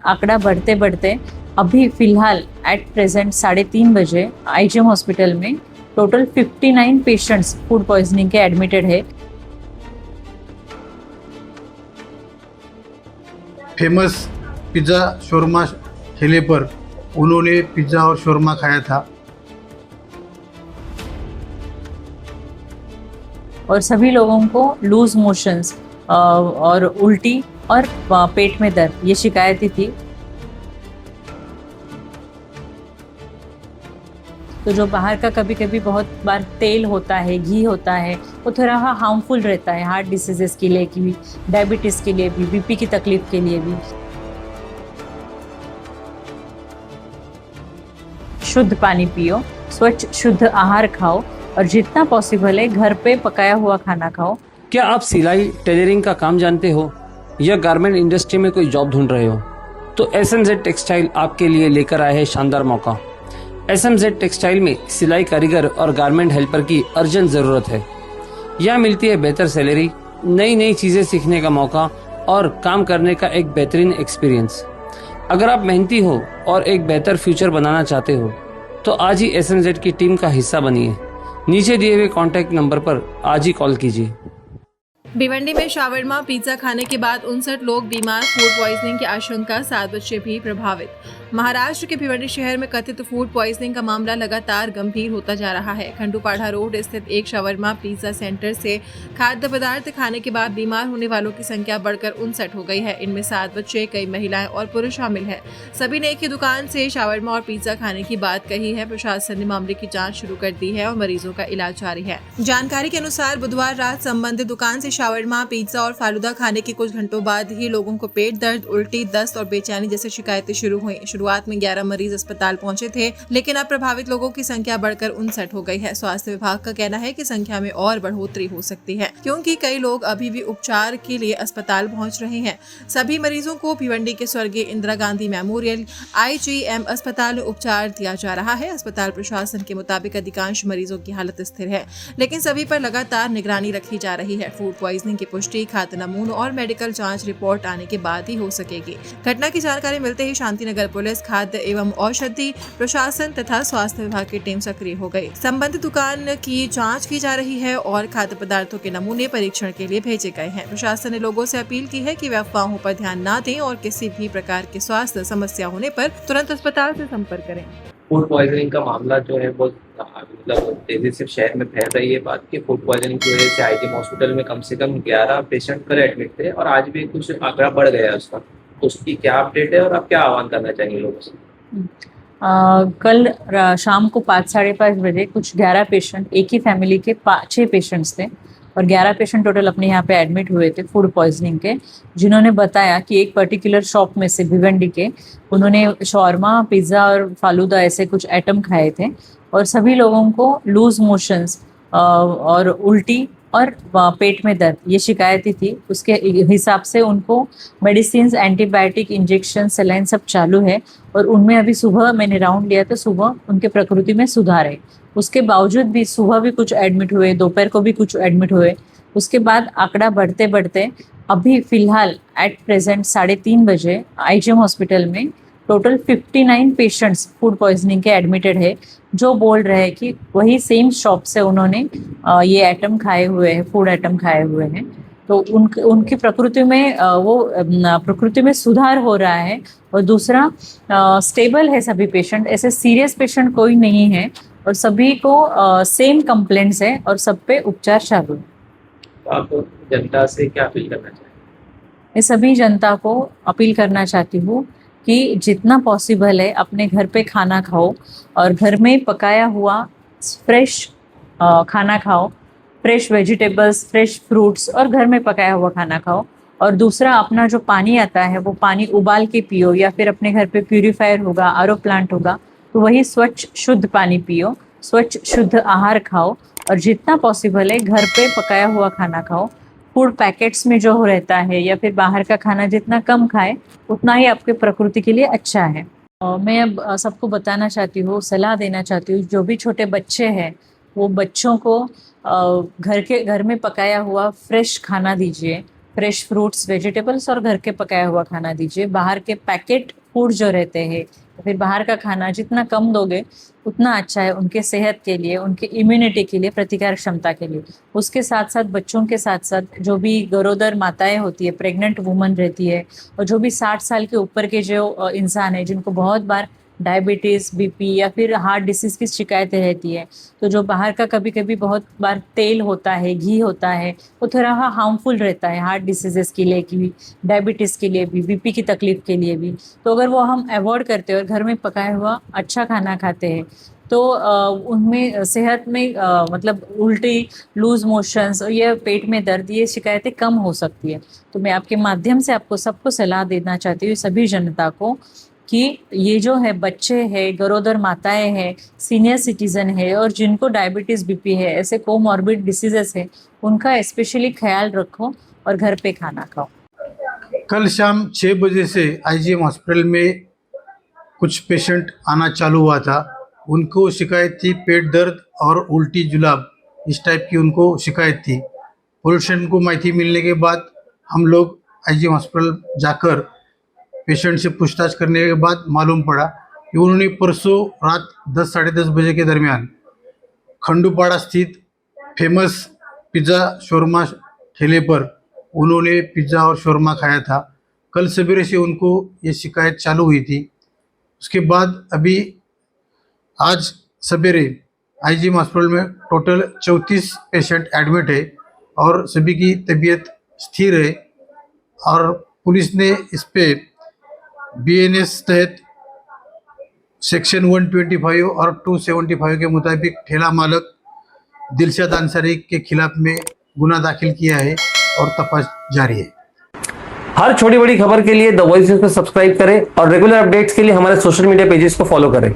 आंकड़ा बढ़ते बढ़ते अभी फिलहाल एट प्रेजेंट 3:30 बजे आईजीएम हॉस्पिटल में टोटल 59 पेशेंट्स फूड पॉइजनिंग के एडमिटेड है। फेमस पिज़्ज़ा शोरमा ठेले पर उन्होंने पिज़्ज़ा और शोरमा खाया था और सभी लोगों को लूज मोशंस और उल्टी और पेट में दर्द ये शिकायतें थी। तो जो बाहर का कभी कभी बहुत बार तेल होता है, घी होता है, वो थोड़ा हार्मफुल रहता है हार्ट डिसीजेस के लिए भी, डायबिटीज़ के लिए भी, बीपी की तकलीफ के लिए भी। शुद्ध पानी पियो, स्वच्छ शुद्ध आहार खाओ और जितना पॉसिबल है घर पे पकाया हुआ खाना खाओ। क्या आप सिलाई टेलरिंग का काम जानते हो या गारमेंट इंडस्ट्री में कोई जॉब ढूंढ रहे हो? तो SMZ टेक्सटाइल आपके लिए लेकर आए हैं शानदार मौका। SMZ टेक्सटाइल में सिलाई कारीगर और गारमेंट हेल्पर की अर्जेंट ज़रूरत है। यहाँ मिलती है बेहतर सैलरी, नई नई चीज़ें सीखने का मौका और काम करने का एक बेहतरीन एक्सपीरियंस। अगर आप मेहनती हो और एक बेहतर फ्यूचर बनाना चाहते हो तो आज ही SMZ की टीम का हिस्सा बनिए। नीचे दिए हुए कॉन्टैक्ट नंबर पर आज ही कॉल कीजिए। भिवंडी में शावरमा पिज्जा खाने के बाद 59 लोग बीमार, फूड पॉइजनिंग की आशंका, 7 बच्चे भी प्रभावित। महाराष्ट्र के भिवंडी शहर में कथित फूड पॉइजनिंग का मामला लगातार गंभीर होता जा रहा है। खंडूपाढ़ा रोड स्थित एक शावरमा पिज्जा सेंटर से खाद्य पदार्थ खाने के बाद बीमार होने वालों की संख्या बढ़कर 59 हो गई है। इनमें 7 बच्चे, कई महिलाएं और पुरुष शामिल है। सभी ने एक ही दुकान से शावरमा और पिज्जा खाने की बात कही है। प्रशासन ने मामले की जाँच शुरू कर दी है और मरीजों का इलाज जारी है। जानकारी के अनुसार बुधवार रात संबंधित दुकान से शावरमा, पिज्जा और फालूदा खाने के कुछ घंटों बाद ही लोगों को पेट दर्द, उल्टी, दस्त और बेचैनी जैसी शिकायतें शुरू हुई। शुरुआत में 11 मरीज अस्पताल पहुंचे थे, लेकिन अब प्रभावित लोगों की संख्या बढ़कर 59 हो गई है। स्वास्थ्य विभाग का कहना है कि संख्या में और बढ़ोतरी हो सकती है, क्योंकि कई लोग अभी भी उपचार के लिए अस्पताल पहुंच रहे हैं। सभी मरीजों को भिवंडी के स्वर्गीय इंदिरा गांधी मेमोरियल IGM अस्पताल में उपचार दिया जा रहा है। अस्पताल प्रशासन के मुताबिक अधिकांश मरीजों की हालत स्थिर है, लेकिन सभी पर लगातार निगरानी रखी जा रही है। फूड पॉइजनिंग की पुष्टि खाद्य नमूनों और मेडिकल जांच रिपोर्ट आने के बाद ही हो सकेगी। घटना की जानकारी मिलते ही शांतिनगर पुलिस, खाद्य एवं औषधि प्रशासन तथा स्वास्थ्य विभाग की टीम सक्रिय हो गई। संबंधित दुकान की जांच की जा रही है और खाद्य पदार्थों के नमूने परीक्षण के लिए भेजे गए हैं। प्रशासन ने लोगों से अपील की है कि वे अफवाहों पर ध्यान न दें और किसी भी प्रकार की स्वास्थ्य समस्या होने पर तुरंत अस्पताल से संपर्क करें। फूड पॉइजनिंग का मामला जो है बहुत मतलब तेजी से शहर में फैल रही है बात कि फूड पॉइजनिंग की वजह से IGM हॉस्पिटल में कम से कम 11 पेशेंट कल एडमिट थे और आज भी कुछ आंकड़ा बढ़ गया है उसका। उसकी क्या अपडेट है और आप क्या आह्वान करना चाहेंगे लोगों से? कल शाम को 5-5:30 बजे कुछ 11 पेशेंट, एक ही फैमिली के 6 पेशेंट्स थे और 11 पेशेंट टोटल अपने यहाँ पे एडमिट हुए थे फूड पॉइजनिंग के, जिन्होंने बताया कि एक पर्टिकुलर शॉप में से भिवंडी के उन्होंने शॉर्मा, पिज़्ज़ा और फालूदा ऐसे कुछ आइटम खाए थे और सभी लोगों को लूज मोशंस और उल्टी और पेट में दर्द ये शिकायतें थी। उसके हिसाब से उनको मेडिसिन, एंटीबायोटिक, इंजेक्शन, सलाइन सब चालू है और उनमें अभी सुबह मैंने राउंड लिया तो सुबह उनके प्रकृति में सुधार है। उसके बावजूद भी सुबह भी कुछ एडमिट हुए, दोपहर को भी कुछ एडमिट हुए। उसके बाद आंकड़ा बढ़ते बढ़ते अभी फिलहाल एट प्रेजेंट 3:30 बजे IGM हॉस्पिटल में टोटल 59 पेशेंट्स फूड पॉइजनिंग के एडमिटेड है, जो बोल रहे हैं कि वही सेम शॉप से उन्होंने ये आइटम खाए हुए हैं, फूड आइटम खाए हुए हैं। तो उनकी प्रकृति में प्रकृति में सुधार हो रहा है और दूसरा स्टेबल है सभी पेशेंट, ऐसे सीरियस पेशेंट कोई नहीं है और सभी को सेम कंप्लेंट्स है और सब पे उपचार चालू है। तो आप जनता से क्या अपील करना चाहेंगे? मैं सभी जनता को अपील करना चाहती हूँ कि जितना पॉसिबल है अपने घर पे खाना खाओ और घर में पकाया हुआ फ्रेश खाना खाओ, फ्रेश वेजिटेबल्स, फ्रेश फ्रूट्स और घर में पकाया हुआ खाना खाओ। और दूसरा, अपना जो पानी आता है वो पानी उबाल के पियो या फिर अपने घर पे प्यूरीफायर होगा, RO प्लांट होगा तो वही स्वच्छ शुद्ध पानी पियो, स्वच्छ शुद्ध आहार खाओ और जितना पॉसिबल है घर पे पकाया हुआ खाना खाओ। फूड पैकेट्स में जो रहता है या फिर बाहर का खाना जितना कम खाए उतना ही आपके प्रकृति के लिए अच्छा है। मैं अब सबको बताना चाहती हूँ, सलाह देना चाहती हूँ, जो भी छोटे बच्चे हैं वो बच्चों को घर में पकाया हुआ फ्रेश खाना दीजिए फ्रेश फ्रूट्स वेजिटेबल्स और घर के पकाया हुआ खाना दीजिए। बाहर के पैकेट फूड जो रहते हैं, फिर बाहर का खाना जितना कम दोगे उतना अच्छा है उनके सेहत के लिए, उनके इम्यूनिटी के लिए, प्रतिकार क्षमता के लिए। उसके साथ साथ बच्चों के साथ साथ जो भी गरोदर माताएं होती है, प्रेग्नेंट वुमन रहती है, और जो भी 60 साल के ऊपर के जो इंसान है जिनको बहुत बार डायबिटीज़, बीपी या फिर हार्ट डिसीज़ की शिकायतें रहती है, तो जो बाहर का कभी कभी बहुत बार तेल होता है, घी होता है, वो थोड़ा हार्मफुल रहता है हार्ट डिसीजेस के लिए भी, डायबिटीज़ के लिए भी, बीपी की तकलीफ के लिए भी। तो अगर वो हम अवॉइड करते हैं और घर में पकाया हुआ अच्छा खाना खाते हैं तो उनमें सेहत में मतलब उल्टी, लूज मोशंस और ये पेट में दर्द, ये शिकायतें कम हो सकती है। तो मैं आपके माध्यम से आपको सबको सलाह देना चाहती हूँ, सभी जनता को, कि ये जो है बच्चे हैं, गरोदर माताएं हैं, सीनियर सिटीज़न है और जिनको डायबिटीज़, बीपी है, ऐसे कोमॉर्बिड डिसीजेस है, उनका स्पेशली ख्याल रखो और घर पे खाना खाओ। कल शाम 6 बजे से आईजीएम हॉस्पिटल में कुछ पेशेंट आना चालू हुआ था। उनको शिकायत थी पेट दर्द और उल्टी जुलाब, इस टाइप की उनको शिकायत थी। पोल्यूशन को माहिती मिलने के बाद हम लोग आईजीएम हॉस्पिटल जाकर पेशेंट से पूछताछ करने के बाद मालूम पड़ा कि उन्होंने परसों रात 10 साढ़े 10 बजे के दरमियान खंडूपाड़ा स्थित फेमस पिज़्ज़ा शोरमा ठेले पर उन्होंने पिज़्ज़ा और शोरमा खाया था। कल सवेरे से उनको ये शिकायत चालू हुई थी। उसके बाद अभी आज सवेरे आईजीएम हॉस्पिटल में टोटल 34 पेशेंट एडमिट है और सभी की तबीयत स्थिर है। और पुलिस ने इस पे बीएनएस तहत सेक्शन 125 और 275 के मुताबिक ठेला मालक दिलशाद अंसारी के खिलाफ में गुना दाखिल किया है और तपास जारी है। हर छोटी बड़ी खबर के लिए द वॉइस को सब्सक्राइब करें और रेगुलर अपडेट्स के लिए हमारे सोशल मीडिया पेजेस को फॉलो करें।